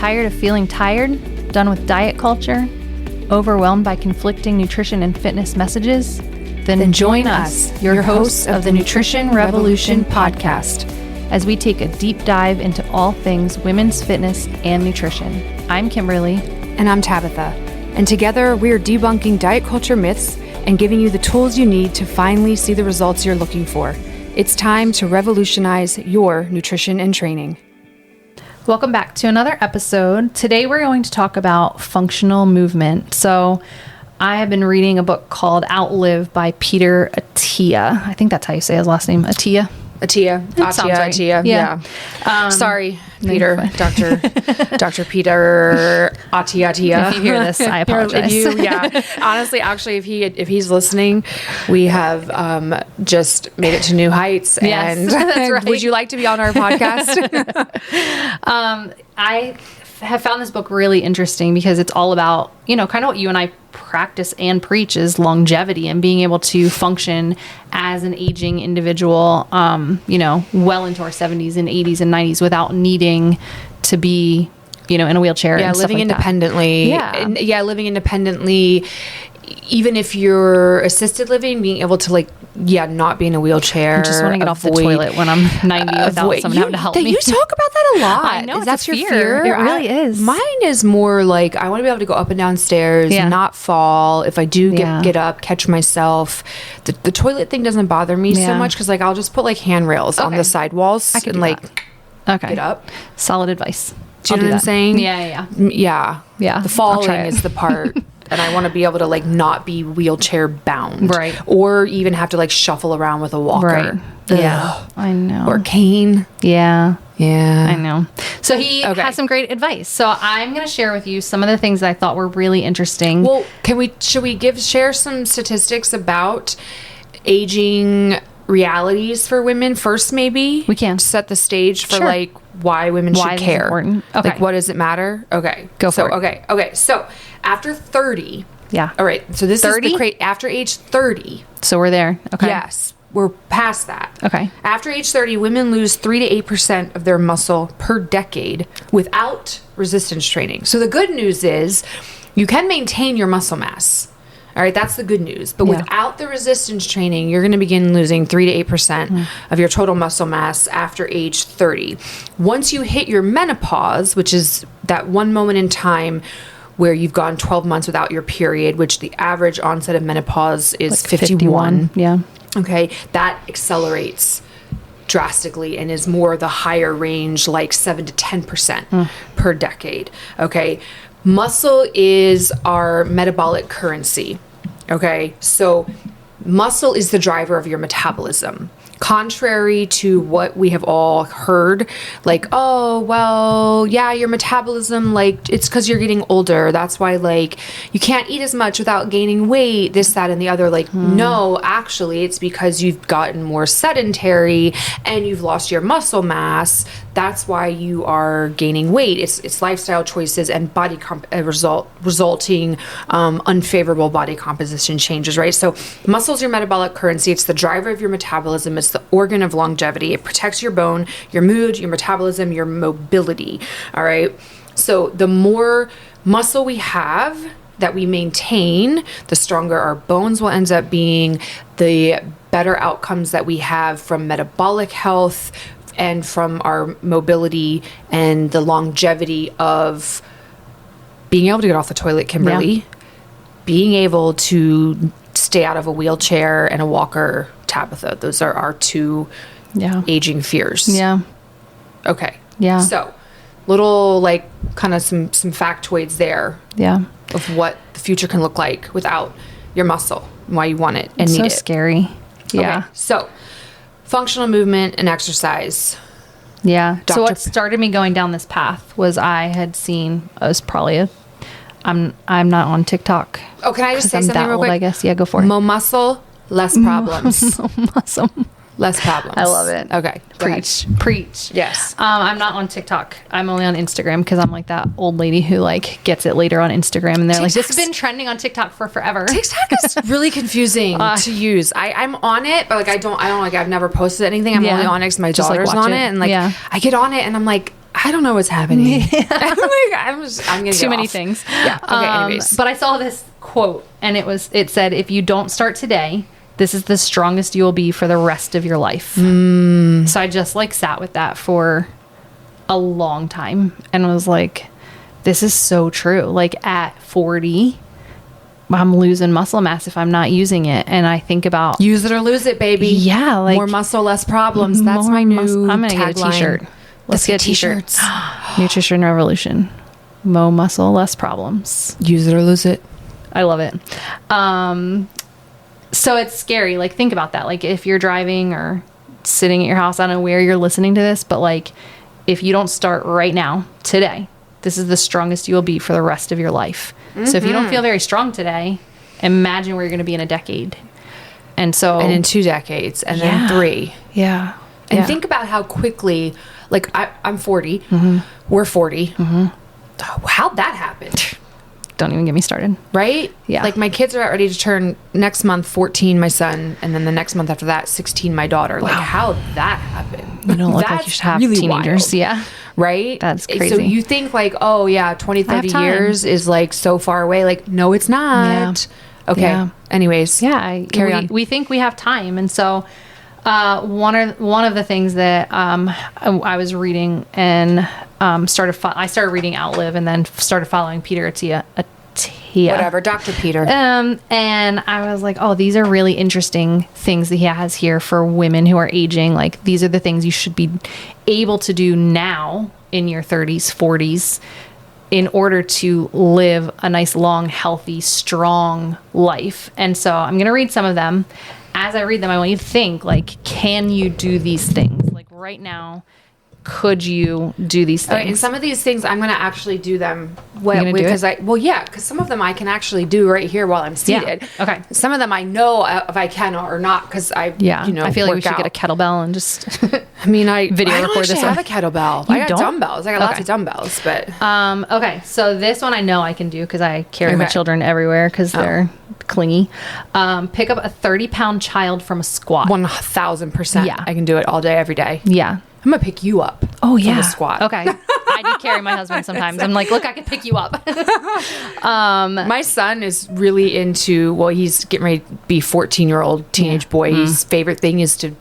tired of feeling tired? Done with diet culture? Overwhelmed by conflicting nutrition and fitness messages? Then join us, your hosts of the Nutrition Revolution podcast, as we take a deep dive into all things women's fitness and nutrition. I'm Kimberly. And I'm Tabitha. And together we are debunking diet culture myths and giving you the tools you need to finally see the results you're looking for. It's time to revolutionize your nutrition and training. Welcome back to another episode. Today we're going to talk about functional movement. So I have been reading a book called Outlive by Peter Attia. I think that's how you say his last name, Attia. Attia. Yeah. Sorry, Peter, Dr. Peter Attia. If you hear this, I apologize. Honestly, actually, if he's listening, we have just made it to new heights. Yes, and that's right. Would you like to be on our podcast? I have found this book really interesting because it's all about, kind of what you and I practice and preach is longevity and being able to function as an aging individual, well into our 70s and 80s and 90s without needing to be, in a wheelchair. Yeah, and living stuff like independently. That. Living independently. Even if you're assisted living, being able to not be in a wheelchair. I just want to get off the toilet when I'm 90 without someone having to help me. You talk about that a lot. I know. Is that your fear? It really is. Mine is more like I want to be able to go up and down stairs, not fall. If I do get up, catch myself. The toilet thing doesn't bother me so much because I'll just put handrails on the side walls and get up. Solid advice. Do you know what I'm saying? Yeah. The falling is the part. And I want to be able to not be wheelchair bound. Right. Or even have to shuffle around with a walker. Right. Yeah. I know. Or cane. Yeah. Yeah. I know. So he has some great advice. So I'm going to share with you some of the things that I thought were really interesting. Well, should we share some statistics about aging realities for women first, maybe? We can. Set the stage for why women should care. Important. Okay. What does it matter? Okay. Go for it. Okay. So after 30. Yeah. All right. So this 30? is after age 30. So we're there. Okay. Yes. We're past that. Okay. After age 30, women lose 3 to 8% of their muscle per decade without resistance training. So the good news is you can maintain your muscle mass. All right, that's the good news. But without the resistance training, you're going to begin losing 3 to 8% of your total muscle mass after age 30. Once you hit your menopause, which is that one moment in time where you've gone 12 months without your period, which the average onset of menopause is 51. Yeah. Okay, that accelerates drastically and is more the higher range, 7 to 10% per decade. Okay. Muscle is our metabolic currency, okay? So muscle is the driver of your metabolism. Contrary to what we have all heard, your metabolism, it's because you're getting older. That's why, you can't eat as much without gaining weight, this, that, and the other. No, actually, it's because you've gotten more sedentary and you've lost your muscle mass. That's why you are gaining weight. It's lifestyle choices and body resulting unfavorable body composition changes, right? So muscle is your metabolic currency. It's the driver of your metabolism. It's the organ of longevity. It protects your bone, your mood, your metabolism, your mobility. All right. So the more muscle we have that we maintain, the stronger our bones will end up being, the better outcomes that we have from metabolic health and from our mobility and the longevity of being able to get off the toilet, Kimberly, being able to stay out of a wheelchair and a walker, Tabitha. Those are our two aging fears. Yeah. Okay. Yeah. So little kind of some factoids there. Yeah. Of what the future can look like without your muscle and why you want it and it's need it. So scary. Yeah. Okay. So functional movement and exercise. Yeah. So what started me going down this path was I had seen, I'm not on TikTok. Oh, can I just say something real quick? I guess. Yeah, go for it. More muscle, less problems. Muscle. Less problems. I love it. Okay. Preach. Yes. I'm not on TikTok. I'm only on Instagram because I'm like that old lady who gets it later on Instagram and they're like, this has been trending on TikTok for forever. TikTok is really confusing to use. I'm on it, but I've never posted anything. I'm only on it because my daughter's on it. And I get on it and I'm like, I don't know what's happening. I'm gonna Too many things. Yeah. Okay. Anyways, but I saw this quote, and it said, if you don't start today, this is the strongest you will be for the rest of your life. So I just like sat with that for a long time and was like, this is so true. Like at 40, I'm losing muscle mass if I'm not using it. And I think about use it or lose it, baby. Yeah, like more muscle, less problems. That's my new I'm gonna get a tagline. t-shirt. Let's get t-shirts. Nutrition Revolution. More muscle, less problems. Use it or lose it. I love it. So it's scary. Like, think about that. Like, if you're driving or sitting at your house, I don't know where you're listening to this, but like, if you don't start right now, today, this is the strongest you will be for the rest of your life. So if you don't feel very strong today, imagine where you're going to be in a decade. And in 2 decades, and then 3. Yeah. And think about how quickly, like I'm 40, we're 40. How'd that happen? Don't even get me started. Right? Yeah. Like my kids are about ready to turn next month 14, my son, and then the next month after that, 16, my daughter. Wow. Like how'd that happen? You don't look like you should have really teenagers. Wild. Yeah. Right? That's crazy. So you think like, oh yeah, 20, 30 years is like so far away. Like, no, it's not. Yeah. Okay. Yeah. Anyways. Yeah. Carry on. We think we have time. And so one of the things that I was reading and I started reading Outlive and then started following Peter Attia. Whatever, Dr. Peter. And I was like, oh, these are really interesting things that he has here for women who are aging. Like, these are the things you should be able to do now in your 30s, 40s, in order to live a nice, long, healthy, strong life. And so I'm going to read some of them. As I read them, I want you to think, like, can you do these things? Like, right now, could you do these things? Okay, and some of these things I'm going to actually do them because some of them I can actually do right here while I'm seated. Yeah. Okay. Some of them I know if I can or not because I feel like we should get a kettlebell and just video record this. I have a kettlebell. I got dumbbells. I got lots of dumbbells, but okay. So this one I know I can do because I carry my children everywhere because they're clingy. Pick up a 30-pound child from a squat. 1,000%. Yeah, I can do it all day, every day. Yeah. I'm gonna pick you up. Oh yeah, from a squat. Okay, I do carry my husband sometimes. I'm like, look, I can pick you up. My son is really into. Well, he's getting ready to be 14-year-old teenage boy. His favorite thing is to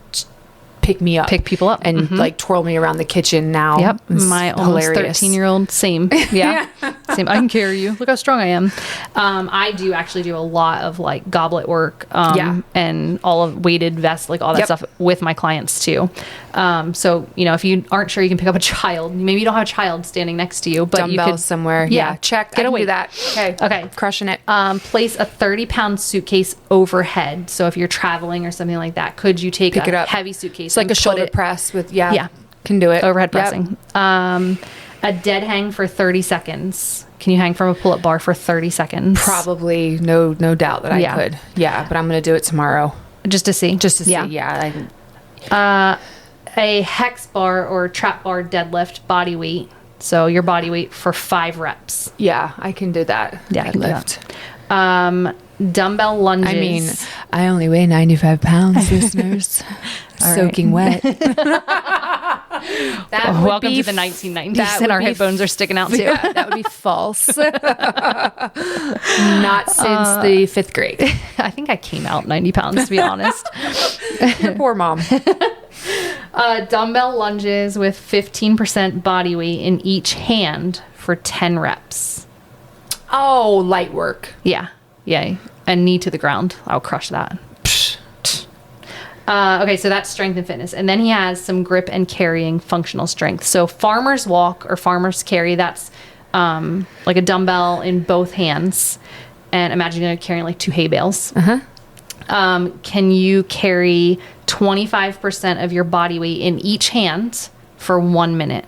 pick me up, pick people up, and like twirl me around the kitchen. Now, yep, my almost 13-year-old, same. Yeah, same. I can carry you. Look how strong I am. I do actually do a lot of like goblet work, and all of weighted vests, like all that stuff with my clients too. So if you aren't sure you can pick up a child, maybe you don't have a child standing next to you, but dumbbells you could somewhere. Yeah, check. Get away. Do that. Okay, crushing it. Place a 30-pound suitcase overhead. So if you're traveling or something like that, could you take a heavy suitcase? It's like a shoulder press with can do it. Overhead pressing. A dead hang for 30 seconds. Can you hang from a pull-up bar for 30 seconds? Probably, no doubt that I could. Yeah, but I'm going to do it tomorrow. Just to see. Yeah. A hex bar or trap bar deadlift body weight. So your body weight for 5 reps. Yeah, I can do that. Yeah, I can lift. Dumbbell lunges. I mean, I only weigh 95 pounds, listeners. Soaking wet. Welcome to the 1990s, and our hip bones are sticking out too. Yeah, that would be false. Not since the 5th grade. I think I came out 90 pounds, to be honest. Your poor mom. Dumbbell lunges with 15% body weight in each hand for 10 reps. Oh, light work. Yeah. And knee to the ground. I'll crush that. Okay, so that's strength and fitness. And then he has some grip and carrying functional strength. So farmer's walk or farmer's carry, that's like a dumbbell in both hands. And imagine you're carrying like 2 hay bales. Can you carry 25% of your body weight in each hand for 1 minute?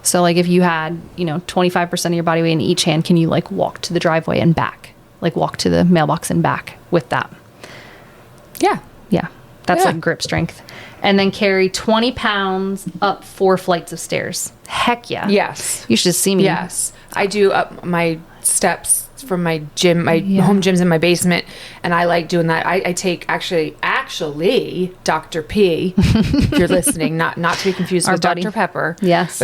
So like if you had, 25% of your body weight in each hand, can you like walk to the driveway and back? Like walk to the mailbox and back with that? Yeah. That's like grip strength. And then carry 20 pounds up 4 flights of stairs. Heck yeah. Yes. You should see me. Yes. I do up my steps from my gym, my home gym's in my basement. And I like doing that. I take actually actually, Dr. P, if you're listening, not to be confused with buddy. Dr. Pepper. Yes.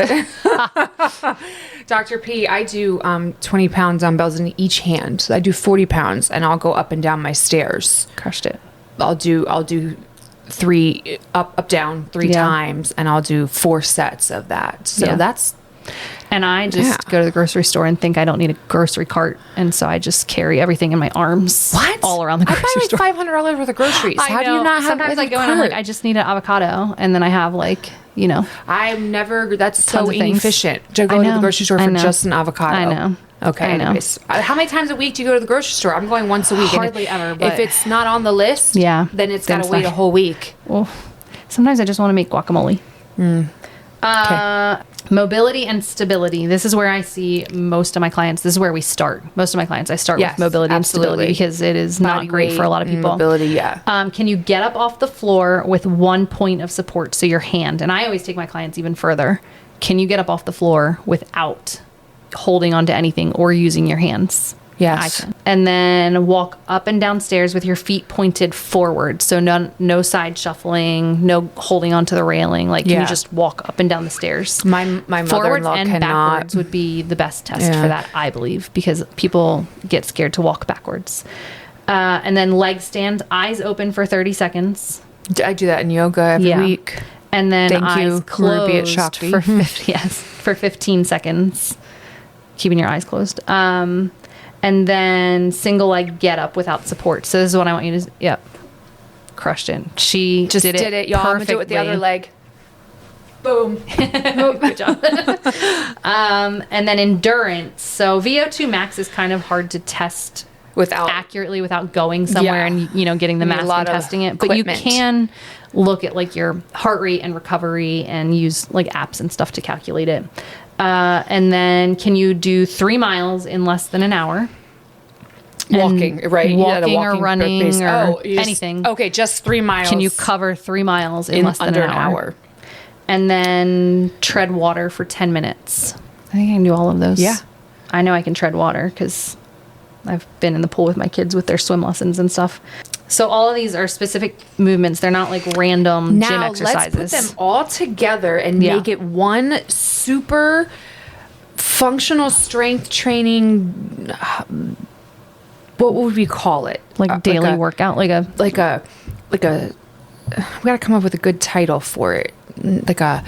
Dr. P, I do 20 pound dumbbells in each hand. So I do 40 pounds and I'll go up and down my stairs. Crushed it. I'll do 3 up, down 3 times, and I'll do 4 sets of that. So that's. And I just go to the grocery store and think I don't need a grocery cart. And so I just carry everything in my arms. What? All around the grocery store. I buy like $500 worth of groceries. How do you not have Sometimes I go and I'm like, I just need an avocado. And then I have like, I'm never, that's so of things. inefficient to go to the grocery store for just an avocado. I know. Okay. I know. Anyways, how many times a week do you go to the grocery store? I'm going once a week. Hardly ever. But if it's not on the list, then it's got to wait a whole week. Well, sometimes I just want to make guacamole. Mobility and stability. This is where I see most of my clients. This is where we start. Most of my clients, I start with mobility and stability because it is not great for a lot of people. Mobility, can you get up off the floor with one point of support? So your hand, and I always take my clients even further. Can you get up off the floor without holding onto anything or using your hands? Yes. I can. And then walk up and down stairs with your feet pointed forward. So no side shuffling, no holding onto the railing. Like, can you just walk up and down the stairs? My Forwards mother-in-law and cannot. backwards would be the best test for that, I believe, because people get scared to walk backwards. And then leg stand, eyes open for 30 seconds. I do that in yoga every week. And then eyes closed Shakti. for 15 seconds. Keeping your eyes closed. And then single leg get up without support. So this is what I want you to. Yep, crushed it. She just did it, y'all. I'm gonna do it with the other leg. Boom. Good job. And then endurance. So VO2 max is kind of hard to test accurately without going somewhere and getting the mask and testing it. But you can look at like your heart rate and recovery and use like apps and stuff to calculate it. And then can you do 3 miles in less than an hour? Walking, right? Walking or running or anything. Okay, just 3 miles. Can you cover 3 miles in less than an hour? And then tread water for 10 minutes. I think I can do all of those. Yeah. I know I can tread water because I've been in the pool with my kids with their swim lessons and stuff. So all of these are specific movements. They're not like random gym exercises. Let's put them all together and make it one super functional strength training. What would we call it? Like daily workout, we gotta come up with a good title for it. Like a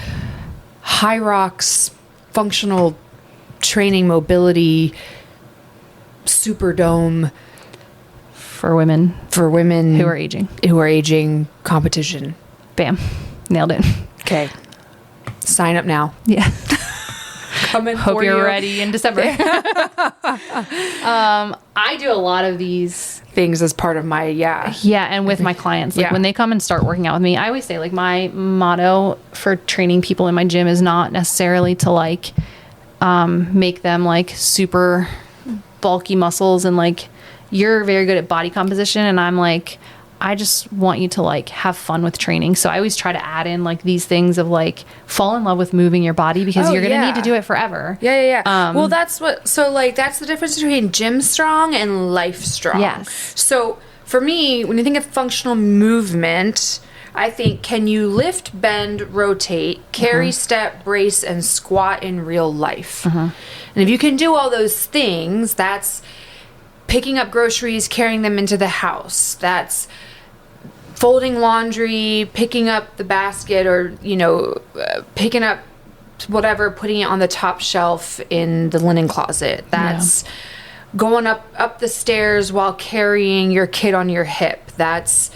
high rocks functional training mobility Superdome for women who are aging competition. Bam, nailed it. Okay, sign up now. Yeah. Coming. Hope you're ready in December. I do a lot of these things as part of my and with my clients, like when they come and start working out with me, I always say like my motto for training people in my gym is not necessarily to like make them like super bulky muscles and like you're very good at body composition and I'm like I just want you to like have fun with training. So I always try to add in like these things of like fall in love with moving your body because you're going to need to do it forever. Well, that's the difference between gym strong and life strong. Yes. So for me, when you think of functional movement, I think, can you lift, bend, rotate, carry, step, brace, and squat in real life? And if you can do all those things, that's picking up groceries, carrying them into the house. That's folding laundry, picking up the basket or, picking up whatever, putting it on the top shelf in the linen closet. That's going up the stairs while carrying your kid on your hip. That's,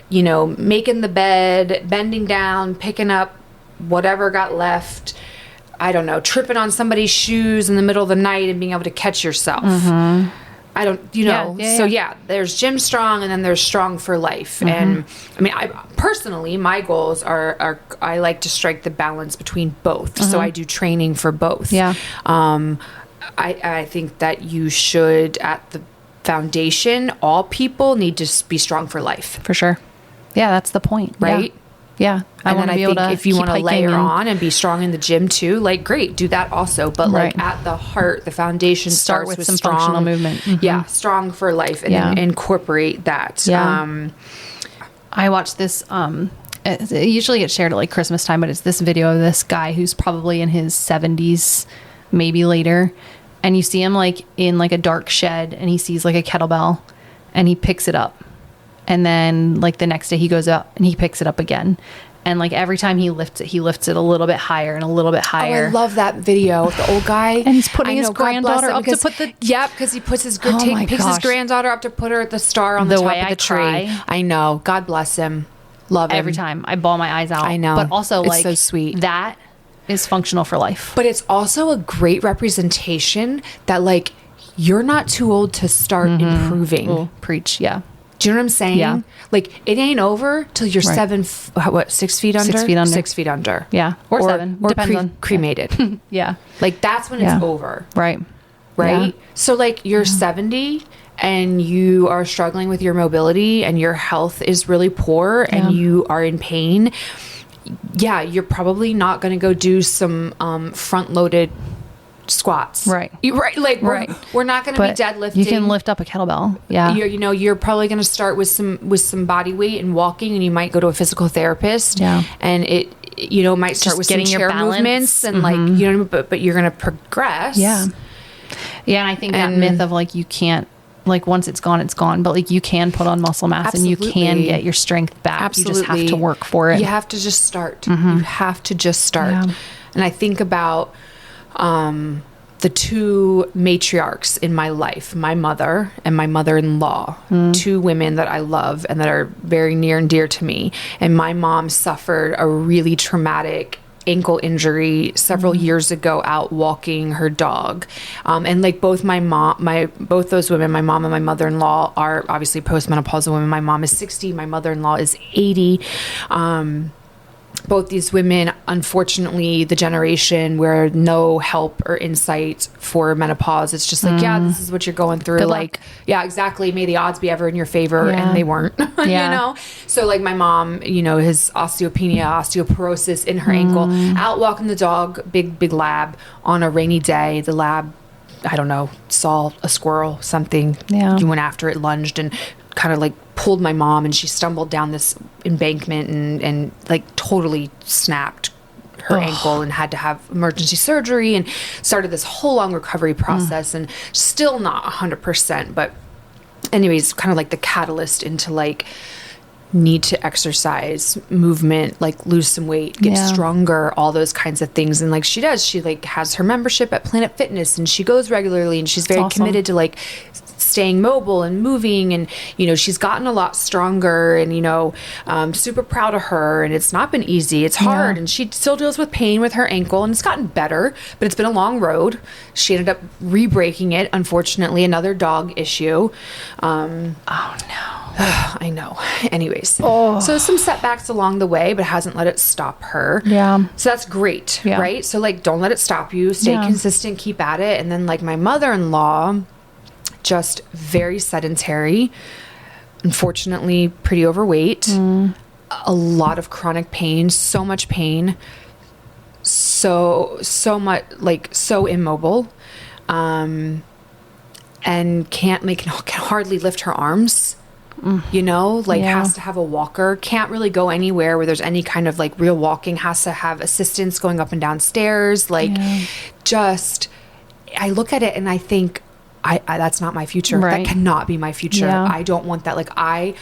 making the bed, bending down, picking up whatever got left. I don't know, tripping on somebody's shoes in the middle of the night and being able to catch yourself. I don't, So there's gym strong and then there's strong for life. And I mean, I personally, my goals are I like to strike the balance between both. So I do training for both. I think that you should, at the foundation, all people need to be strong for life. For sure. Yeah, that's the point. Right? Yeah. I think if you want to layer on and be strong in the gym too, like great, do that also. But like at the heart, the foundation starts with some strong functional movement. Yeah, strong for life and then incorporate that. I watched this, it usually gets shared at like Christmas time, but it's this video of this guy who's probably in his 70s, maybe later. And you see him like in like a dark shed, and he sees like a kettlebell, and he picks it up. And then like the next day he goes up and he picks it up again. And like every time he lifts it a little bit higher and a little bit higher. Oh, I love that video of the old guy. And he's putting his granddaughter up to put the... Yep, because he puts his picks his granddaughter up to put her at the star on the top of the tree. Cry. I know. God bless him. Love him. Every time. I bawl my eyes out. I know. But also it's like... so sweet. That is functional for life. But it's also a great representation that like you're not too old to start improving. Ooh, preach. Yeah. Do you know what I'm saying? Yeah. Like it ain't over till you're 6 feet under? 6 feet under. 6 feet under. Yeah. Or 7. Or Depends on. cremated. Yeah. Like that's when it's over. Right. Right. Yeah. So like you're 70 and you are struggling with your mobility and your health is really poor and you are in pain. Yeah. You're probably not going to go do some front loaded squats. Right. Like we're not going to be deadlifting. You can lift up a kettlebell. Yeah. You're probably going to start with some body weight and walking, and you might go to a physical therapist. Yeah. And it might start Just with getting some your chair balance. movements and like, but you're going to progress. Yeah. Yeah. And I think that myth of like, you can't, like once it's gone, but like you can put on muscle mass and you can get your strength back. Absolutely. You just have to work for it. You have to just start. You have to just start. Yeah. And I think about, the two matriarchs in my life, my mother and my mother-in-law, two women that I love and that are very near and dear to me. And my mom suffered a really traumatic ankle injury several years ago out walking her dog. And like both both those women, my mom and my mother-in-law, are obviously postmenopausal women. My mom is 60, my mother-in-law is 80. Both these women, unfortunately, the generation where no help or insight for menopause. It's just like, yeah, this is what you're going through. Good like, luck. yeah, exactly. May the odds be ever in your favor. Yeah. And they weren't, So like my mom, his osteoporosis in her ankle, out walking the dog, big lab on a rainy day. The lab, I don't know, saw a squirrel, something. Yeah. He went after it, lunged, and kind of like pulled my mom, and she stumbled down this embankment and like totally snapped her ankle and had to have emergency surgery and started this whole long recovery process and still not 100%. But anyways, kind of like the catalyst into like need to exercise, movement, like lose some weight, get stronger, all those kinds of things. And like she like has her membership at Planet Fitness and she goes regularly and she's very committed to like staying mobile and moving, and she's gotten a lot stronger, and super proud of her. And it's not been easy, it's hard, and she still deals with pain with her ankle, and it's gotten better, but it's been a long road. She ended up re-breaking it, unfortunately, another dog issue. Oh no. I know. Anyways, so some setbacks along the way, but hasn't let it stop her. Yeah. So that's great, right? So like, don't let it stop you. Stay consistent, keep at it. And then like my mother-in-law, just very sedentary, unfortunately pretty overweight, a lot of chronic pain, so much pain, so much, like so immobile, and can hardly lift her arms. Has to have a walker, can't really go anywhere where there's any kind of like real walking, has to have assistance going up and down stairs. Like just, I look at it and I think, I that's not my future. Right. That cannot be my future. Yeah. I don't want that. Like I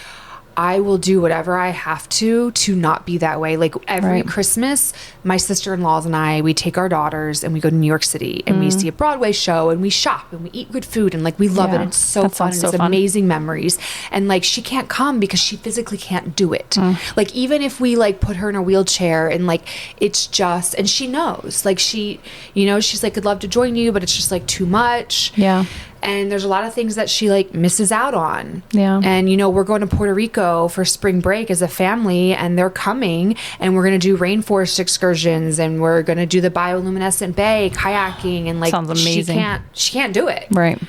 will do whatever I have to not be that way. Like every Christmas, my sister-in-laws and I, we take our daughters and we go to New York City and we see a Broadway show and we shop and we eat good food and like we love it. It's so fun. And it's amazing memories. And like she can't come because she physically can't do it. Like even if we like put her in a wheelchair and like it's just, and she knows, like she, she's like, I'd love to join you, but it's just like too much. Yeah. And there's a lot of things that she like misses out on. Yeah. And, we're going to Puerto Rico for spring break as a family, and they're coming, and we're going to do rainforest excursions, and we're going to do the bioluminescent bay kayaking, and like, sounds amazing. She can't do it. Right.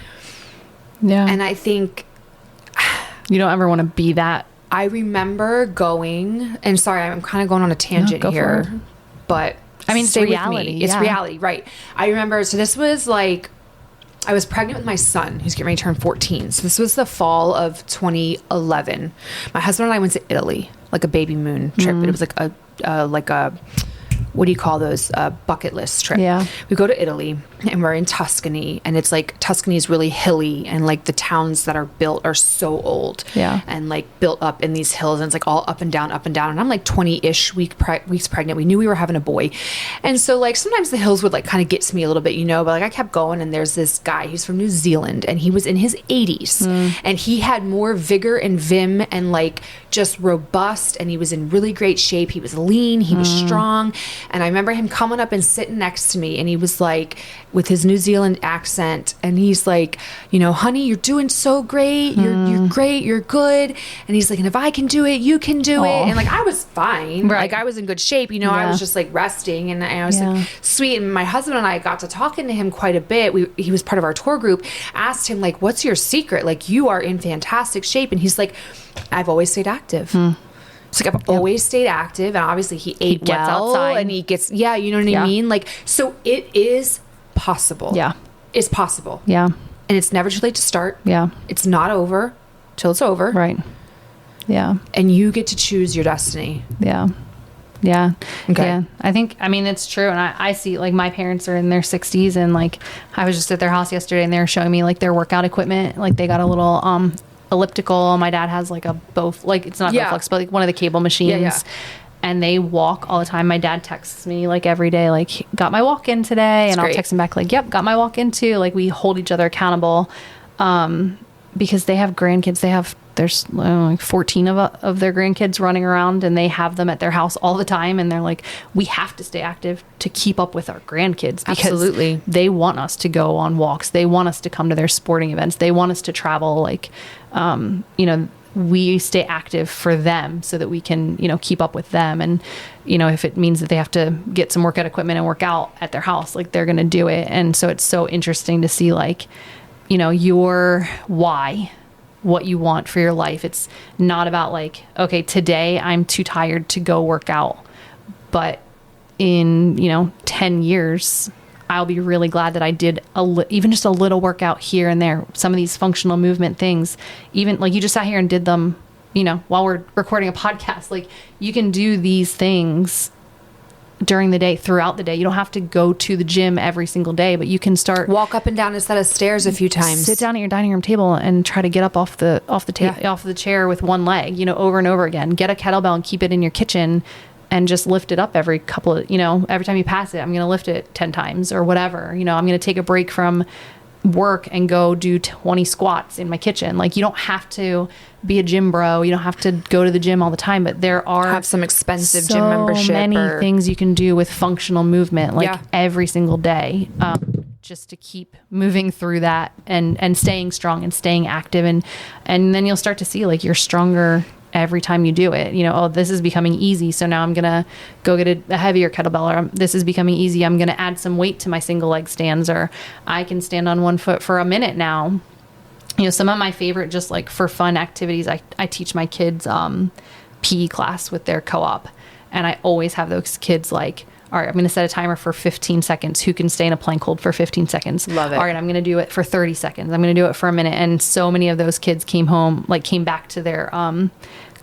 Yeah. And I think you don't ever want to be that. I remember going, and sorry, I'm kind of going on a tangent here, but I mean, it's reality. It's reality. Right. I remember, so this was like, I was pregnant with my son, who's getting ready to turn 14. So this was the fall of 2011. My husband and I went to Italy. like a baby moon trip. It was like a what do you call those, bucket list trip. Yeah. We go to Italy and we're in Tuscany, and it's like Tuscany is really hilly, and like the towns that are built are so old. Yeah. And like built up in these hills, and it's like all up and down. And I'm like 20-ish weeks pregnant. We knew we were having a boy. And so like sometimes the hills would like kind of get to me a little bit, you know, but like I kept going, and there's this guy, he's from New Zealand, and he was in his 80s and he had more vigor and vim and like just robust, and he was in really great shape. He was lean, he was strong. And I remember him coming up and sitting next to me, and he was like, with his New Zealand accent, and he's like, you know, honey, you're doing so great. You're great. You're good. And he's like, and if I can do it, you can do it. And like, I was fine. Right. Like I was in good shape. You know, I was just like resting, and I was like, sweet. And my husband and I got to talking to him quite a bit. He was part of our tour group, asked him like, what's your secret? Like, you are in fantastic shape. And he's like, I've always stayed active. It's like I've always stayed active, and obviously he ate gets well outside. and he gets, you know what I mean? Like, so it is possible. Yeah. It's possible. Yeah. And it's never too late to start. Yeah. It's not over till it's over. Right. Yeah. And you get to choose your destiny. Yeah. Yeah. Okay. Yeah. I think, I mean, it's true. And I see like my parents are in their 60s, and like I was just at their house yesterday, and they were showing me like their workout equipment. Like they got a little elliptical. My dad has like a like it's not Bowflex, but like one of the cable machines. Yeah. And they walk all the time. My dad texts me like every day, like, got my walk in today. And I'll text him back like, yep, got my walk in too. Like we hold each other accountable. Because they have grandkids. There's like 14 of their grandkids running around, and they have them at their house all the time. And they're like, we have to stay active to keep up with our grandkids, because Absolutely. they want us to go on walks. They want us to come to their sporting events. They want us to travel. Like, you know, we stay active for them so that we can, you know, keep up with them. And, you know, if it means that they have to get some workout equipment and work out at their house, like they're going to do it. And so it's so interesting to see like, you know, your why, what you want for your life. It's not about like, okay, today I'm too tired to go work out, but in, you know, 10 years, I'll be really glad that I did even just a little workout here and there. Some of these functional movement things, even like you just sat here and did them, you know, while we're recording a podcast. Like you can do these things during the day, throughout the day. You don't have to go to the gym every single day, but you can start Walk up and down a set of stairs a few times. Sit down at your dining room table and try to get up off the chair with one leg, you know, over and over again. Get a kettlebell and keep it in your kitchen and just lift it up every couple of, you know, every time you pass it, I'm going to lift it 10 times or whatever. You know, I'm going to take a break from work and go do 20 squats in my kitchen. Like you don't have to be a gym bro. You don't have to go to the gym all the time, but there are have some expensive gym membership. So many things you can do with functional movement, like every single day, just to keep moving through that and staying strong and staying active. And then you'll start to see like you're stronger every time you do it. You know, oh, this is becoming easy, so now I'm gonna go get a heavier kettlebell, or this is becoming easy, I'm gonna add some weight to my single leg stands, or I can stand on one foot for a minute now. You know, some of my favorite just like for fun activities, I teach my kids PE class with their co-op, and I always have those kids like, all right, I'm going to set a timer for 15 seconds. Who can stay in a plank hold for 15 seconds? Love it. All right, I'm going to do it for 30 seconds. I'm going to do it for a minute. And so many of those kids came back to their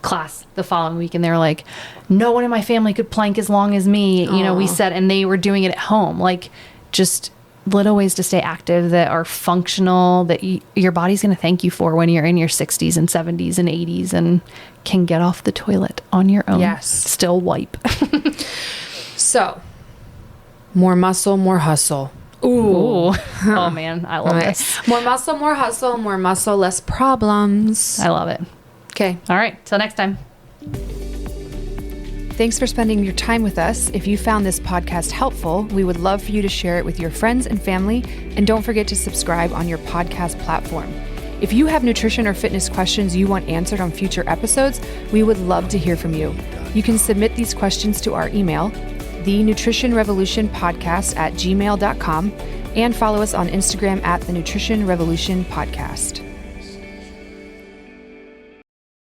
class the following week, and they were like, no one in my family could plank as long as me. You know, we said, and they were doing it at home. Like just little ways to stay active that are functional, that your body's going to thank you for when you're in your 60s and 70s and 80s and can get off the toilet on your own. Yes. Still wipe. So, more muscle, more hustle. Ooh. Oh man, I love this. More muscle, more hustle, more muscle, less problems. I love it. Okay. All right. Till next time. Thanks for spending your time with us. If you found this podcast helpful, we would love for you to share it with your friends and family. And don't forget to subscribe on your podcast platform. If you have nutrition or fitness questions you want answered on future episodes, we would love to hear from you. You can submit these questions to our email, thenutritionrevolutionpodcast@gmail.com, and follow us on Instagram @thenutritionrevolutionpodcast.